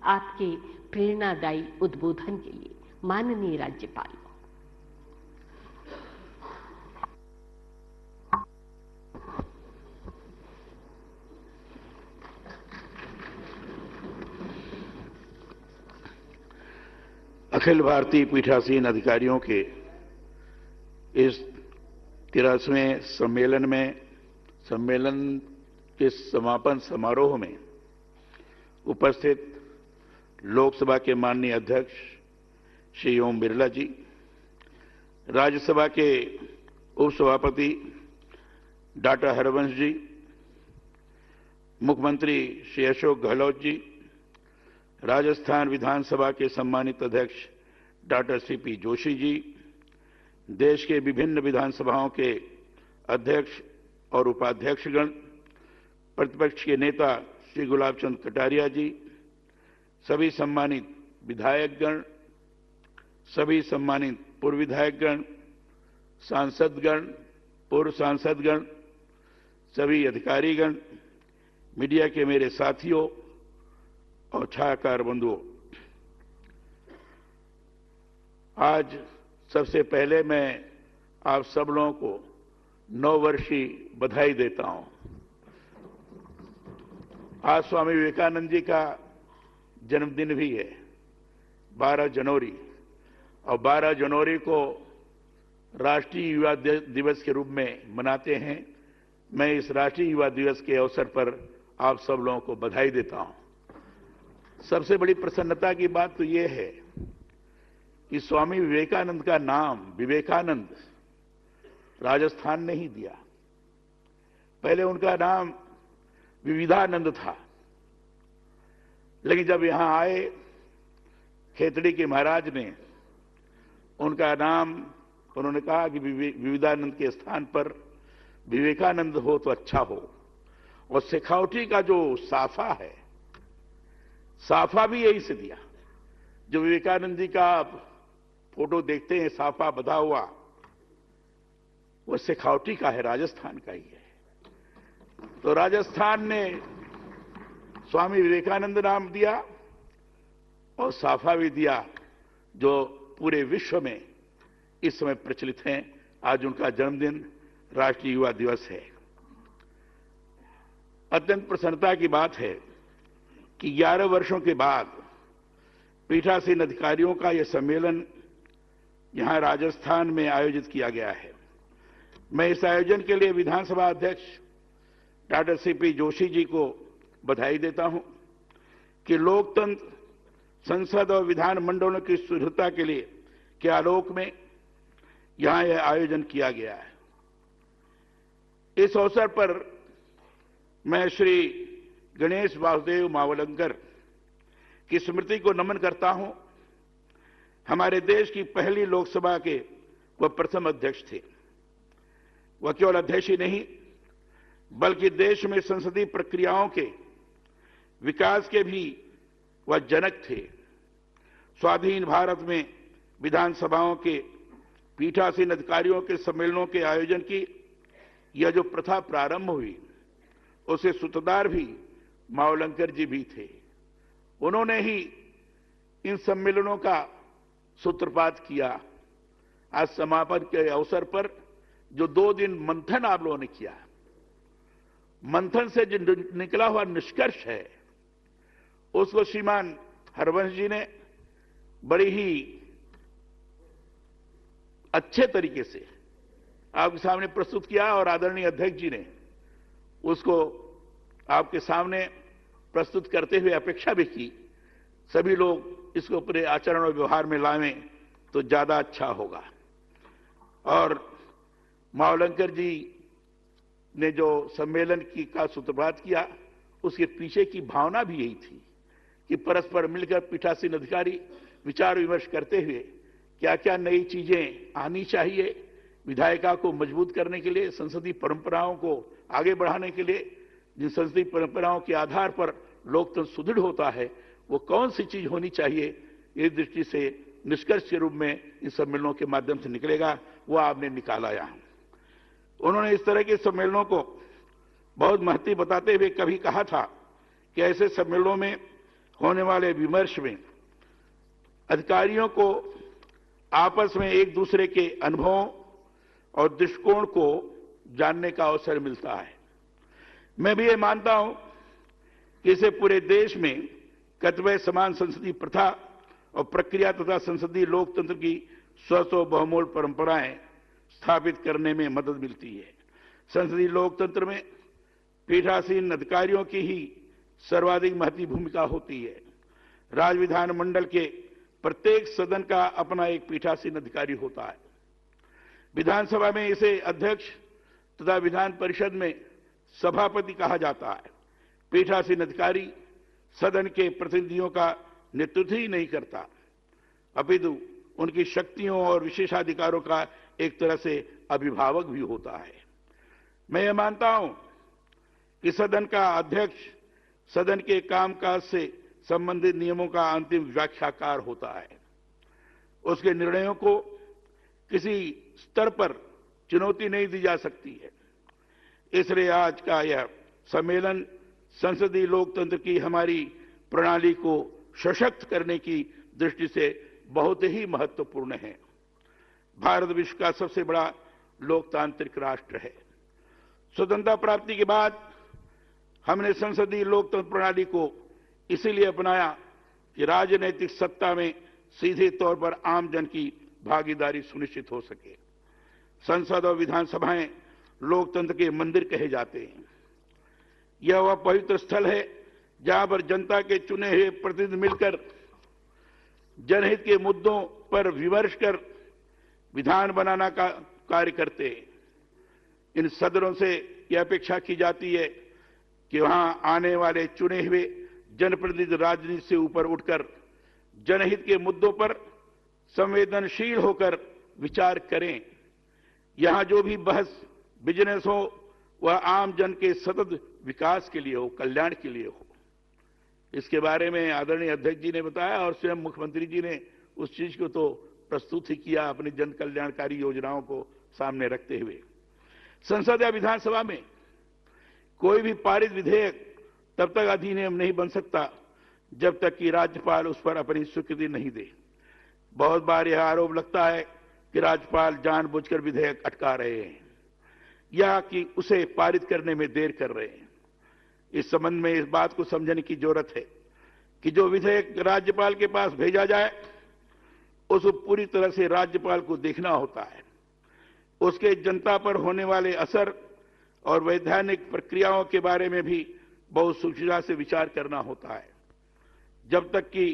आपके प्रेरणादायी उद्बोधन के लिए। माननीय राज्यपाल। अखिल भारतीय पीठासीन अधिकारियों के इस 83वें सम्मेलन के समापन समारोह में उपस्थित लोकसभा के माननीय अध्यक्ष श्री ओम बिरला जी, राज्यसभा के उपसभापति डॉक्टर हरवंश जी, मुख्यमंत्री श्री अशोक गहलोत जी, राजस्थान विधानसभा के सम्मानित अध्यक्ष डॉक्टर सीपी जोशी जी, देश के विभिन्न विधानसभाओं के अध्यक्ष और उपाध्यक्षगण, प्रतिपक्ष के नेता श्री गुलाब चंद कटारिया जी, सभी सम्मानित विधायकगण, सभी सम्मानित पूर्व विधायकगण, सांसदगण, पूर्व सांसदगण, सभी अधिकारीगण, मीडिया के मेरे साथियों और छायाकार बंधुओं, आज सबसे पहले मैं आप सब लोगों को 9 वर्षीय बधाई देता हूं। आज स्वामी विवेकानंद जी का जन्मदिन भी है, 12 जनवरी, और 12 जनवरी को राष्ट्रीय युवा दिवस के रूप में मनाते हैं। मैं इस राष्ट्रीय युवा दिवस के अवसर पर आप सब लोगों को बधाई देता हूं। सबसे बड़ी प्रसन्नता की बात तो यह है कि स्वामी विवेकानंद का नाम विवेकानंद राजस्थान ने ही दिया। पहले उनका नाम विविधानंद था, लेकिन जब यहां आए खेतड़ी के महाराज ने उनका नाम, उन्होंने कहा कि विविधानंद के स्थान पर विवेकानंद हो तो अच्छा हो। और शेखावटी का जो साफा है, साफा भी यही से दिया। जो विवेकानंद जी का आप फोटो देखते हैं साफा बंधा हुआ, वो शेखावटी का है, राजस्थान का ही है। तो राजस्थान ने स्वामी विवेकानंद नाम दिया और साफा भी दिया, जो पूरे विश्व में इस समय प्रचलित हैं। आज उनका जन्मदिन राष्ट्रीय युवा दिवस है। अत्यंत प्रसन्नता की बात है कि 11 वर्षों के बाद पीठासीन अधिकारियों का यह सम्मेलन यहां राजस्थान में आयोजित किया गया है। मैं इस आयोजन के लिए विधानसभा अध्यक्ष डॉक्टर सीपी जोशी जी को बधाई देता हूं कि लोकतंत्र, संसद और विधान मंडलों की सुदृढ़ता के लिए के आलोक में यहां यह आयोजन किया गया है। इस अवसर पर मैं श्री गणेश वासुदेव मावलंकर की स्मृति को नमन करता हूं। हमारे देश की पहली लोकसभा के वह प्रथम अध्यक्ष थे। वह केवल अध्यक्ष ही नहीं, बल्कि देश में संसदीय प्रक्रियाओं के विकास के भी वह जनक थे। स्वाधीन भारत में विधानसभाओं के पीठासीन अधिकारियों के सम्मेलनों के आयोजन की यह जो प्रथा प्रारंभ हुई, उसे सूत्रधार भी मावलंकर जी भी थे। उन्होंने ही इन सम्मेलनों का सूत्रपात किया। आज समापन के अवसर पर जो 2 दिन मंथन आप लोगों ने किया, मंथन से जो निकला हुआ निष्कर्ष है, उसको श्रीमान हरवंश जी ने बड़ी ही अच्छे तरीके से आपके सामने प्रस्तुत किया और आदरणीय अध्यक्ष जी ने उसको आपके सामने प्रस्तुत करते हुए अपेक्षा भी की सभी लोग इसको अपने आचरण और व्यवहार में लाएं तो ज्यादा अच्छा होगा। और मावलंकर जी ने जो सम्मेलन का सूत्रपात किया, उसके पीछे की भावना भी यही थी कि परस्पर मिलकर पीठासीन अधिकारी विचार विमर्श करते हुए क्या क्या नई चीजें आनी चाहिए, विधायिका को मजबूत करने के लिए, संसदीय परंपराओं को आगे बढ़ाने के लिए, जिन संसदीय परंपराओं के आधार पर लोकतंत्र सुदृढ़ होता है, वो कौन सी चीज होनी चाहिए, इस दृष्टि से निष्कर्ष के रूप में इन सम्मेलनों के माध्यम से निकलेगा, वो आपने निकाला यहां। उन्होंने इस तरह के सम्मेलनों को बहुत महत्व बताते हुए कभी कहा था कि ऐसे सम्मेलनों में होने वाले विमर्श में अधिकारियों को आपस में एक दूसरे के अनुभवों और दृष्टिकोण को जानने का अवसर मिलता है। मैं भी ये मानता हूं कि इसे पूरे देश में कर्तव्य समान संसदीय प्रथा और प्रक्रिया तथा संसदीय लोकतंत्र की स्वस्थ और बहुमूल्य परंपराएं स्थापित करने में मदद मिलती है। संसदीय लोकतंत्र में पीठासीन अधिकारियों की ही सर्वाधिक महत्वपूर्ण भूमिका होती है। राज्य विधानमंडल के प्रत्येक सदन का अपना एक पीठासीन अधिकारी होता है। विधानसभा में इसे अध्यक्ष तथा विधान परिषद में सभापति कहा जाता है। पीठासीन अधिकारी सदन के प्रतिनिधियों का नेतृत्व ही नहीं करता, अपितु उनकी शक्तियों और विशेषाधिकारों का एक तरह से अभिभावक भी होता है। मैं ये मानता हूं कि सदन का अध्यक्ष सदन के कामकाज से संबंधित नियमों का अंतिम व्याख्याकार होता है। उसके निर्णयों को किसी स्तर पर चुनौती नहीं दी जा सकती है। इसलिए आज का यह सम्मेलन संसदीय लोकतंत्र की हमारी प्रणाली को सशक्त करने की दृष्टि से बहुत ही महत्वपूर्ण है। भारत विश्व का सबसे बड़ा लोकतांत्रिक राष्ट्र है। स्वतंत्रता प्राप्ति के बाद हमने संसदीय लोकतंत्र प्रणाली को इसीलिए अपनाया कि राजनीतिक सत्ता में सीधे तौर पर आम जन की भागीदारी सुनिश्चित हो सके। संसद और विधानसभाएं लोकतंत्र के मंदिर कहे जाते हैं। यह वह पवित्र स्थल है जहां पर जनता के चुने हुए प्रतिनिधि मिलकर जनहित के मुद्दों पर विमर्श कर विधान बनाना का कार्य करते हैं। इन सदनों से यह अपेक्षा की जाती है कि वहां आने वाले चुने हुए जनप्रतिनिधि राजनीति से ऊपर उठकर जनहित के मुद्दों पर संवेदनशील होकर विचार करें। यहां जो भी बहस बिजनेस हो वह आम जन के सतत विकास के लिए हो, कल्याण के लिए हो। इसके बारे में आदरणीय अध्यक्ष जी ने बताया और स्वयं मुख्यमंत्री जी ने उस चीज को तो प्रस्तुत ही किया अपनी जन कल्याणकारी योजनाओं को सामने रखते हुए। संसद या विधानसभा में कोई भी पारित विधेयक तब तक अधिनियम नहीं बन सकता जब तक कि राज्यपाल उस पर अपनी स्वीकृति नहीं दे। बहुत बार यह आरोप लगता है कि राज्यपाल जानबूझकर विधेयक अटका रहे हैं या कि उसे पारित करने में देर कर रहे हैं। इस संबंध में इस बात को समझने की जरूरत है कि जो विधेयक राज्यपाल के पास भेजा जाए उसको पूरी तरह से राज्यपाल को देखना होता है। उसके जनता पर होने वाले असर और वैधानिक प्रक्रियाओं के बारे में भी बहुत सूक्ष्मता से विचार करना होता है। जब तक कि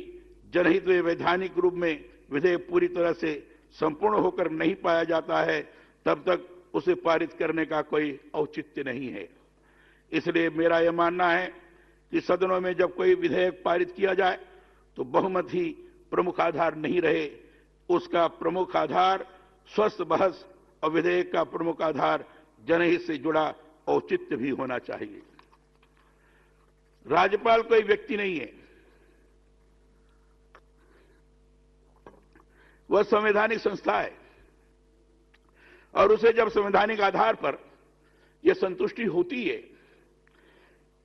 जनहित में वैधानिक रूप में विधेयक पूरी तरह से संपूर्ण होकर नहीं पाया जाता है तब तक उसे पारित करने का कोई औचित्य नहीं है। इसलिए मेरा यह मानना है कि सदनों में जब कोई विधेयक पारित किया जाए तो बहुमत ही प्रमुख आधार नहीं रहे, उसका प्रमुख आधार स्वस्थ बहस और विधेयक का प्रमुख आधार जनहित से जुड़ा औचित्य भी होना चाहिए। राज्यपाल कोई व्यक्ति नहीं है, वह संवैधानिक संस्था है और उसे जब संवैधानिक आधार पर यह संतुष्टि होती है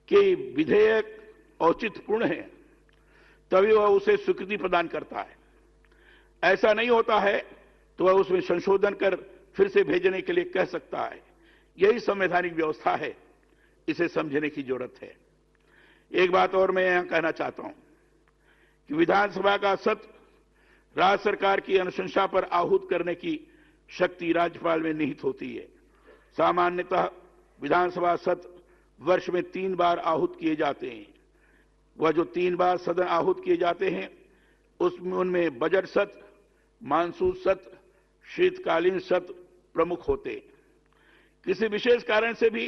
कि विधेयक औचित्यपूर्ण है तभी वह उसे स्वीकृति प्रदान करता है। ऐसा नहीं होता है तो वह उसमें संशोधन कर फिर से भेजने के लिए कह सकता है। यही संवैधानिक व्यवस्था है, इसे समझने की जरूरत है। एक बात और मैं यहां कहना चाहता हूं कि विधानसभा का सत्र राज्य सरकार की अनुशंसा पर आहूत करने की शक्ति राज्यपाल में निहित होती है। सामान्यतः विधानसभा सत्र वर्ष में 3 बार आहूत किए जाते हैं। वह जो 3 बार सदन आहूत किए जाते हैं उसमें उनमें बजट सत्र, मानसून सत्र, शीतकालीन सत्र प्रमुख होते हैं। किसी विशेष कारण से भी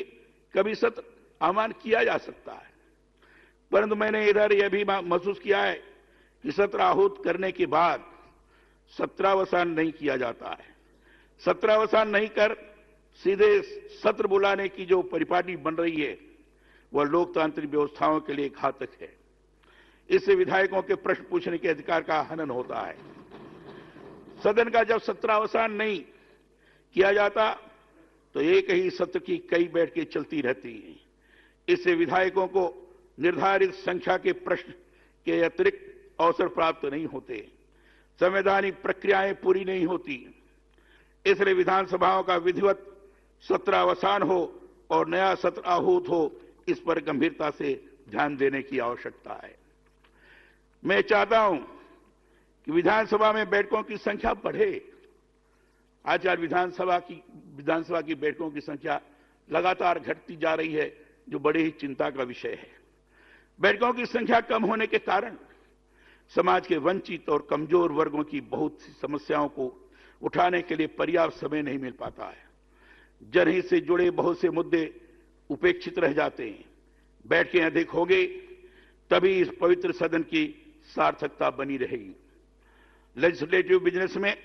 कभी सत्र आह्वान किया जा सकता है, परंतु मैंने इधर यह भी महसूस किया है कि सत्र आहूत करने के बाद सत्रावसान नहीं किया जाता है। सत्रावसान नहीं कर सीधे सत्र बुलाने की जो परिपाटी बन रही है वह लोकतांत्रिक व्यवस्थाओं के लिए घातक है। इससे विधायकों के प्रश्न पूछने के अधिकार का हनन होता है। सदन का जब सत्रावसान नहीं किया जाता तो एक ही सत्र की कई बैठकें चलती रहती हैं। इससे विधायकों को निर्धारित संख्या के प्रश्न के अतिरिक्त अवसर प्राप्त नहीं होते, संवैधानिक प्रक्रियाएं पूरी नहीं होती। इसलिए विधानसभाओं का विधिवत सत्र अवसान हो और नया सत्र आहूत हो, इस पर गंभीरता से ध्यान देने की आवश्यकता है। मैं चाहता हूं कि विधानसभा में बैठकों की संख्या बढ़े। आज विधानसभा की बैठकों की संख्या लगातार घटती जा रही है, जो बड़ी ही चिंता का विषय है। बैठकों की संख्या कम होने के कारण समाज के वंचित और कमजोर वर्गों की बहुत सी समस्याओं को उठाने के लिए पर्याप्त समय नहीं मिल पाता है। जनहित से जुड़े बहुत से मुद्दे उपेक्षित रह जाते हैं। बैठकें अधिक होंगे तभी इस पवित्र सदन की सार्थकता बनी रहेगी। लेजिस्लेटिव बिजनेस में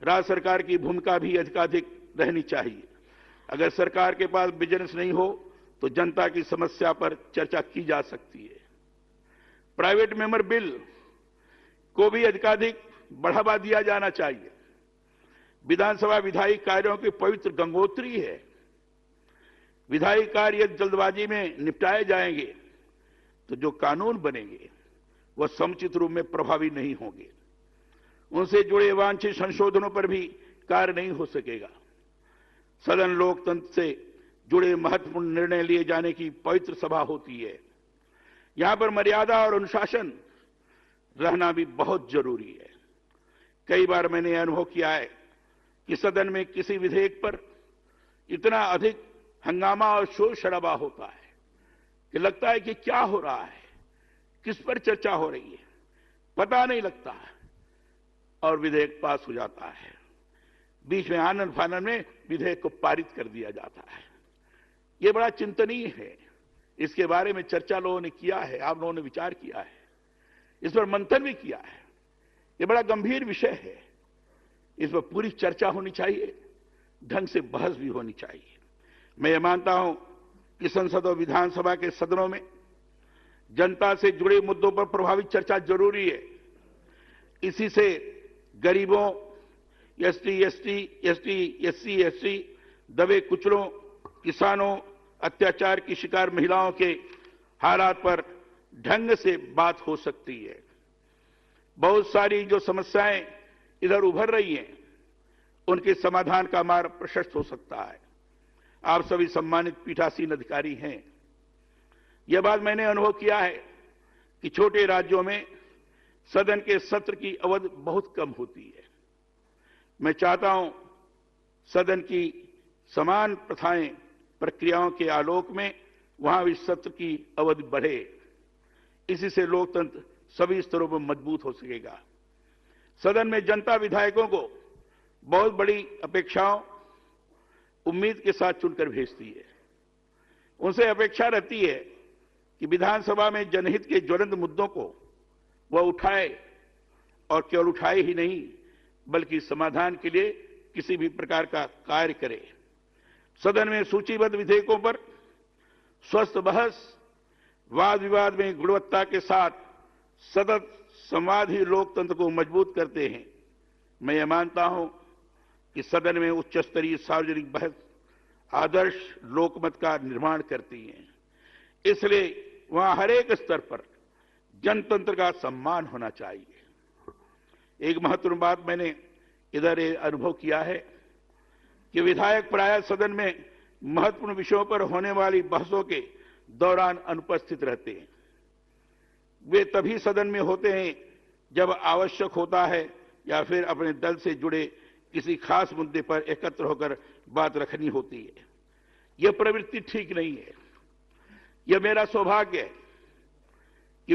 राज्य सरकार की भूमिका भी अधिकाधिक रहनी चाहिए। अगर सरकार के पास बिजनेस नहीं हो तो जनता की समस्या पर चर्चा की जा सकती है। प्राइवेट मेंबर बिल को भी अधिकाधिक बढ़ावा दिया जाना चाहिए। विधानसभा विधायी कार्यों की पवित्र गंगोत्री है। विधायी कार्य जल्दबाजी में निपटाए जाएंगे तो जो कानून बनेंगे वह समुचित रूप में प्रभावी नहीं होंगे। उनसे जुड़े वांछित संशोधनों पर भी कार्य नहीं हो सकेगा। सदन लोकतंत्र से जुड़े महत्वपूर्ण निर्णय लिए जाने की पवित्र सभा होती है। यहां पर मर्यादा और अनुशासन रहना भी बहुत जरूरी है। कई बार मैंने अनुभव किया है कि सदन में किसी विधेयक पर इतना अधिक हंगामा और शोर शराबा होता है कि लगता है कि क्या हो रहा है, किस पर चर्चा हो रही है, पता नहीं लगता और विधेयक पास हो जाता है। बीच में आनंद फानंद में विधेयक को पारित कर दिया जाता है। यह बड़ा चिंतनीय है। इसके बारे में चर्चा लोगों ने किया है, आप लोगों ने विचार किया है, इस पर मंथन भी किया है। यह बड़ा गंभीर विषय है। इस पर पूरी चर्चा होनी चाहिए, ढंग से बहस भी होनी चाहिए। मैं ये मानता हूं कि संसद और विधानसभा के सदनों में जनता से जुड़े मुद्दों पर प्रभावी चर्चा जरूरी है। इसी से गरीबों, एससी, दबे कुचलों, किसानों, अत्याचार की शिकार महिलाओं के हालात पर ढंग से बात हो सकती है। बहुत सारी जो समस्याएं इधर उभर रही हैं, उनके समाधान का मार्ग प्रशस्त हो सकता है। आप सभी सम्मानित पीठासीन अधिकारी हैं। यह बात मैंने अनुभव किया है कि छोटे राज्यों में सदन के सत्र की अवधि बहुत कम होती है। मैं चाहता हूं सदन की समान प्रथाएं, प्रक्रियाओं के आलोक में वहां भी सत्र की अवधि बढ़े। इसी से लोकतंत्र सभी स्तरों पर मजबूत हो सकेगा। सदन में जनता विधायकों को बहुत बड़ी अपेक्षाओं, उम्मीद के साथ चुनकर भेजती है। उनसे अपेक्षा रहती है कि विधानसभा में जनहित के ज्वलंत मुद्दों को वह उठाए और केवल उठाए ही नहीं बल्कि समाधान के लिए किसी भी प्रकार का कार्य करे। सदन में सूचीबद्ध विधेयकों पर स्वस्थ बहस, वाद विवाद में गुणवत्ता के साथ सतत संवाद ही लोकतंत्र को मजबूत करते हैं। मैं ये मानता हूं कि सदन में उच्च स्तरीय सार्वजनिक बहस आदर्श लोकमत का निर्माण करती है। इसलिए वहां हर एक स्तर पर जनतंत्र का सम्मान होना चाहिए। एक महत्वपूर्ण बात मैंने इधर अनुभव किया है कि विधायक प्रायः सदन में महत्वपूर्ण विषयों पर होने वाली बहसों के दौरान अनुपस्थित रहते हैं। वे तभी सदन में होते हैं जब आवश्यक होता है या फिर अपने दल से जुड़े किसी खास मुद्दे पर एकत्र होकर बात रखनी होती है। यह प्रवृत्ति ठीक नहीं है। यह मेरा सौभाग्य है कि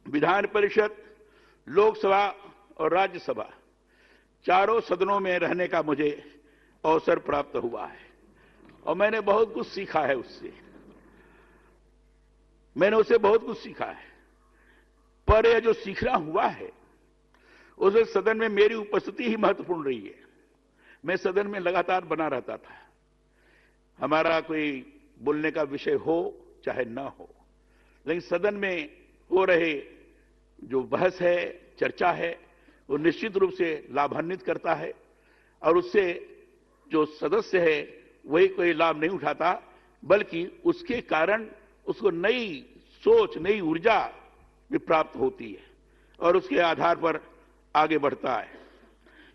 विधान परिषद, लोकसभा और राज्यसभा चारों सदनों में रहने का मुझे अवसर प्राप्त हुआ है और मैंने बहुत कुछ सीखा है उससे। मैंने उससे बहुत कुछ सीखा है, पर यह जो सीखना हुआ है उस सदन में मेरी उपस्थिति ही महत्वपूर्ण रही है। मैं सदन में लगातार बना रहता था। हमारा कोई बोलने का विषय हो चाहे ना हो, लेकिन सदन में हो रहे जो बहस है, चर्चा है, वो निश्चित रूप से लाभान्वित करता है और उससे जो सदस्य है वही कोई लाभ नहीं उठाता, बल्कि उसके कारण उसको नई सोच, नई ऊर्जा भी प्राप्त होती है और उसके आधार पर आगे बढ़ता है।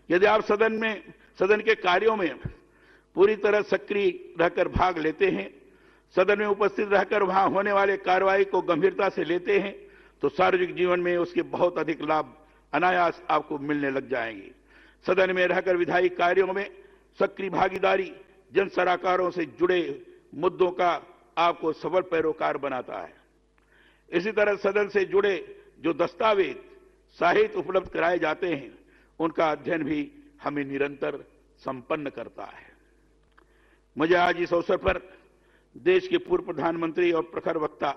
यदि आप सदन के कार्यों में पूरी तरह सक्रिय रहकर भाग लेते हैं, सदन में उपस्थित रहकर वहां होने वाले कार्रवाई को गंभीरता से लेते हैं, तो सार्वजनिक जीवन में उसके बहुत अधिक लाभ अनायास आपको मिलने लग जाएंगे। सदन में रहकर विधायी कार्यों में सक्रिय भागीदारी जन सरोकारों से जुड़े मुद्दों का आपको सबल पैरोकार बनाता है। इसी तरह सदन से जुड़े जो दस्तावेज, साहित्य उपलब्ध कराए जाते हैं, उनका अध्ययन भी हमें निरंतर संपन्न करता है। मुझे आज इस अवसर पर देश के पूर्व प्रधानमंत्री और प्रखर वक्ता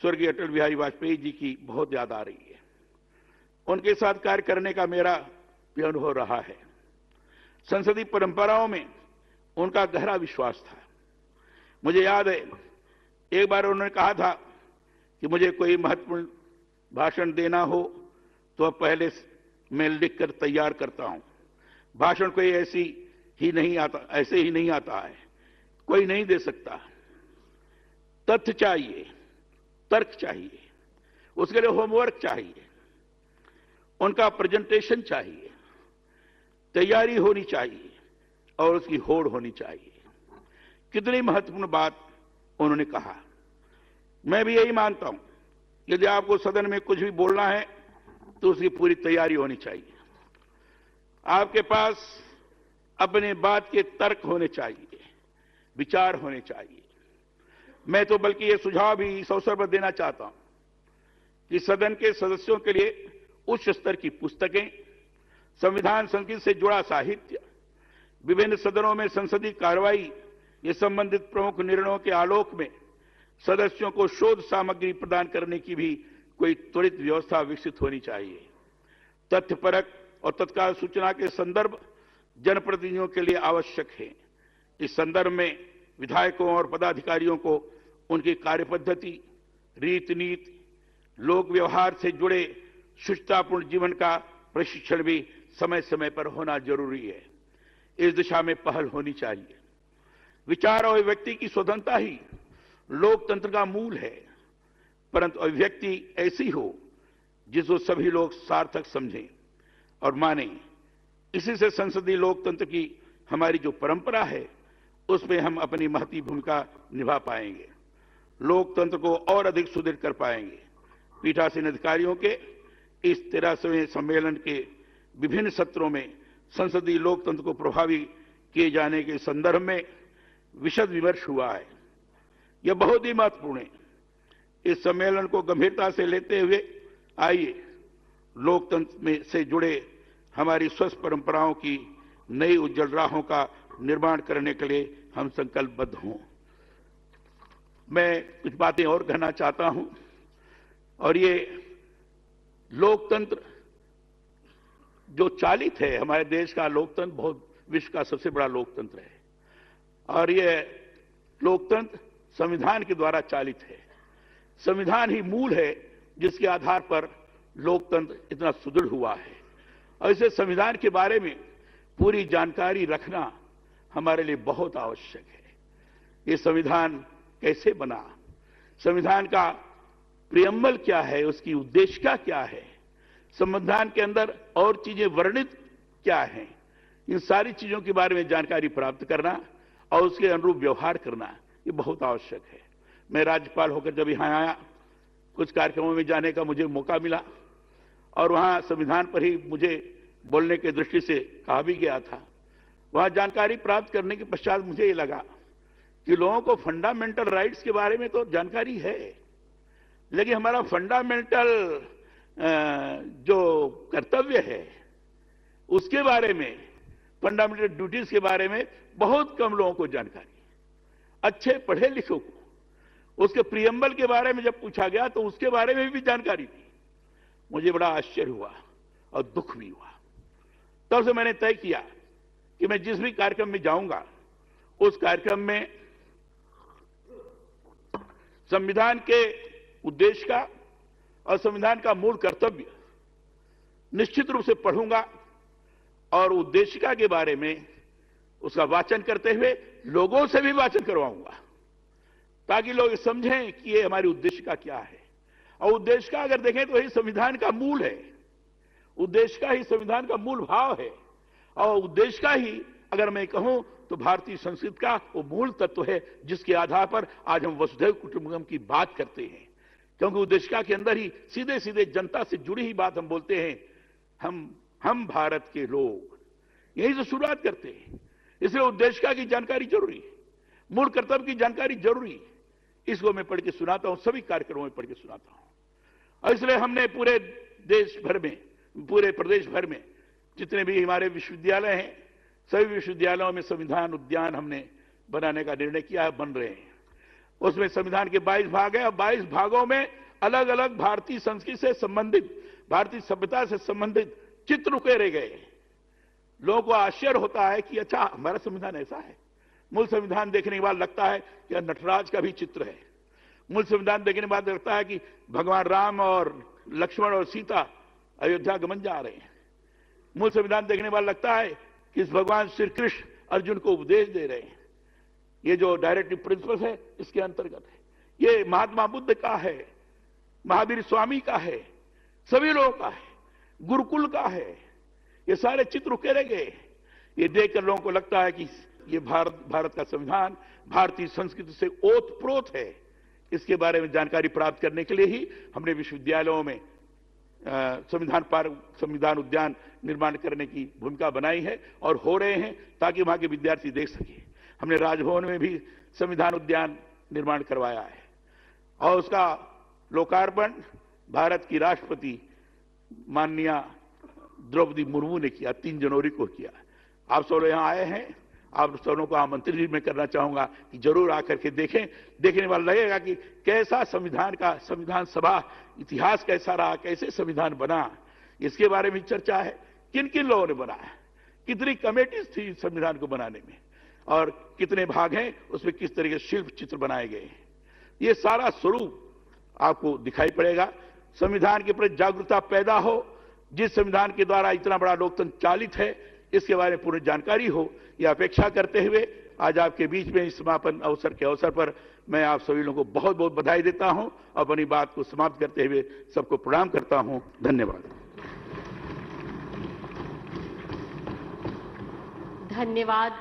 स्वर्गीय अटल बिहारी वाजपेयी जी की बहुत याद आ रही है। उनके साथ कार्य करने का मेरा भी अनुभव रहा है। संसदीय परंपराओं में उनका गहरा विश्वास था। मुझे याद है, एक बार उन्होंने कहा था कि मुझे कोई महत्वपूर्ण भाषण देना हो तो पहले मैं लिखकर तैयार करता हूं। भाषण कोई ऐसे ही नहीं आता है, कोई नहीं दे सकता। तथ्य चाहिए, तर्क चाहिए, उसके लिए होमवर्क चाहिए, उनका प्रेजेंटेशन चाहिए, तैयारी होनी चाहिए और उसकी होड़ होनी चाहिए। कितनी महत्वपूर्ण बात उन्होंने कहा। मैं भी यही मानता हूं, यदि आपको सदन में कुछ भी बोलना है तो उसकी पूरी तैयारी होनी चाहिए। आपके पास अपने बात के तर्क होने चाहिए, विचार होने चाहिए। मैं तो बल्कि ये सुझाव भी इस अवसर पर देना चाहता हूं कि सदन के सदस्यों के लिए उच्च स्तर की पुस्तकें, संविधान संस्कृति से जुड़ा साहित्य, विभिन्न सदनों में संसदीय कार्रवाई ये संबंधित प्रमुख निर्णयों के आलोक में सदस्यों को शोध सामग्री प्रदान करने की भी कोई त्वरित व्यवस्था विकसित होनी चाहिए। तथ्यपरक और तत्काल सूचना के संदर्भ जनप्रतिनिधियों के लिए आवश्यक है। इस संदर्भ में विधायकों और पदाधिकारियों को उनकी कार्यपद्धति, रीति नीति, लोक व्यवहार से जुड़े शुचितापूर्ण जीवन का प्रशिक्षण भी समय समय पर होना जरूरी है। इस दिशा में पहल होनी चाहिए। विचार और अभिव्यक्ति की स्वतंत्रता ही लोकतंत्र का मूल है, परंतु अभिव्यक्ति ऐसी हो जिसको सभी लोग सार्थक समझें और मानें। इसी से संसदीय लोकतंत्र की हमारी जो परंपरा है, उसमें हम अपनी महती भूमिका निभा पाएंगे, लोकतंत्र को और अधिक सुदृढ़ कर पाएंगे। पीठासीन अधिकारियों के इस 13वें सम्मेलन के विभिन्न सत्रों में संसदीय लोकतंत्र को प्रभावी किए जाने के संदर्भ में विशद विमर्श हुआ है। यह बहुत ही महत्वपूर्ण है। इस सम्मेलन को गंभीरता से लेते हुए आइए लोकतंत्र में से जुड़े हमारी स्वस्थ परंपराओं की नई उज्जवल राहों का निर्माण करने के लिए हम संकल्पबद्ध हों। मैं कुछ बातें और कहना चाहता हूं, और ये लोकतंत्र जो चालित है, हमारे देश का लोकतंत्र बहुत विश्व का सबसे बड़ा लोकतंत्र है, और ये लोकतंत्र संविधान के द्वारा चालित है। संविधान ही मूल है जिसके आधार पर लोकतंत्र इतना सुदृढ़ हुआ है, और इसे संविधान के बारे में पूरी जानकारी रखना हमारे लिए बहुत आवश्यक है। ये संविधान कैसे बना, संविधान का प्रियम्बल क्या है, उसकी उद्देशिका क्या है, संविधान के अंदर और चीजें वर्णित क्या हैं, इन सारी चीजों के बारे में जानकारी प्राप्त करना और उसके अनुरूप व्यवहार करना, ये बहुत आवश्यक है। मैं राज्यपाल होकर जब यहां आया, कुछ कार्यक्रमों में जाने का मुझे मौका मिला और वहां संविधान पर ही मुझे बोलने की दृष्टि से कहा भी गया था। वहां जानकारी प्राप्त करने के पश्चात मुझे ये लगा कि लोगों को फंडामेंटल राइट्स के बारे में तो जानकारी है, लेकिन हमारा फंडामेंटल जो कर्तव्य है उसके बारे में, फंडामेंटल ड्यूटीज के बारे में बहुत कम लोगों को जानकारी। अच्छे पढ़े लिखों को उसके प्रियम्बल के बारे में जब पूछा गया तो उसके बारे में भी जानकारी थी। मुझे बड़ा आश्चर्य हुआ और दुख भी हुआ। तब से मैंने तय किया कि मैं जिस भी कार्यक्रम में जाऊंगा उस कार्यक्रम में संविधान के उद्देश्य का और संविधान का मूल कर्तव्य निश्चित रूप से पढ़ूंगा और उद्देशिका के बारे में उसका वाचन करते हुए लोगों से भी वाचन करवाऊंगा। ताकि लोग समझें कि ये हमारे उद्देश्य का क्या है। और उद्देश्य का अगर देखें तो यही संविधान का मूल है, उद्देश्य का ही संविधान का मूल भाव है। और उद्देश्य का ही अगर मैं कहूं तो भारतीय संस्कृति का वो मूल तत्व है, जिसके आधार पर आज हम वसुधैव कुटुंबकम की बात करते हैं। क्योंकि उद्देशिका के अंदर ही सीधे सीधे जनता से जुड़ी ही बात हम बोलते हैं, हम भारत के लोग, यही से शुरुआत करते हैं। इसलिए उद्देशिका की जानकारी जरूरी है, मूल कर्तव्य की जानकारी जरूरी है। इसको मैं पढ़ के सुनाता हूं, सभी कार्यक्रमों में पढ़ के सुनाता हूं। और इसलिए हमने पूरे देश भर में, पूरे प्रदेश भर में जितने भी हमारे विश्वविद्यालय हैं, सभी विश्वविद्यालयों में संविधान उद्यान हमने बनाने का निर्णय किया है, बन रहे हैं। उसमें संविधान के 22 भाग हैं और 22 भागों में अलग अलग भारतीय संस्कृति से संबंधित, भारतीय सभ्यता से संबंधित चित्र उकेरे गए। लोगों को आश्चर्य होता है कि अच्छा, हमारा संविधान ऐसा है। मूल संविधान देखने के बाद लगता है कि नटराज का भी चित्र है। मूल संविधान देखने के बाद लगता है कि भगवान राम और लक्ष्मण और सीता अयोध्या गमन जा रहे हैं। मूल संविधान देखने के बाद लगता है कि इस भगवान श्री कृष्ण अर्जुन को उपदेश दे रहे हैं। ये जो डायरेक्टिव प्रिंसिपल है इसके अंतर्गत है। ये महात्मा बुद्ध का है, महावीर स्वामी का है, सभी लोगों का है, गुरुकुल का है। ये सारे चित्र उकेरे गए। ये देखकर लोगों को लगता है कि ये भारत का संविधान भारतीय संस्कृति से ओतप्रोत है। इसके बारे में जानकारी प्राप्त करने के लिए ही हमने विश्वविद्यालयों में संविधान उद्यान निर्माण करने की भूमिका बनाई है और हो रहे हैं, ताकि वहां के विद्यार्थी देख सके। हमने राजभवन में भी संविधान उद्यान निर्माण करवाया है और उसका लोकार्पण भारत की राष्ट्रपति माननीय द्रौपदी मुर्मू ने किया, 3 जनवरी को किया। आप सब लोग यहां आए हैं, आप सबों को आमंत्रित मैं करना चाहूंगा कि जरूर आकर के देखें। देखने वाला लगेगा कि कैसा संविधान सभा इतिहास कैसा रहा, कैसे संविधान बना, इसके बारे में चर्चा है। किन किन लोगों ने बनाया, कितनी कमेटीज थी संविधान को बनाने में, और कितने भाग हैं, उसमें किस तरह के शिल्प चित्र बनाए गए हैं। ये सारा स्वरूप आपको दिखाई पड़ेगा। संविधान के प्रति जागरूकता पैदा हो, जिस संविधान के द्वारा इतना बड़ा लोकतंत्र चालित है, इसके बारे में पूरी जानकारी हो, यह अपेक्षा करते हुए आज आपके बीच में इस समापन अवसर के अवसर पर मैं आप सभी लोगों को बहुत बहुत बधाई देता हूं और अपनी बात को समाप्त करते हुए सबको प्रणाम करता हूं। धन्यवाद। धन्यवाद।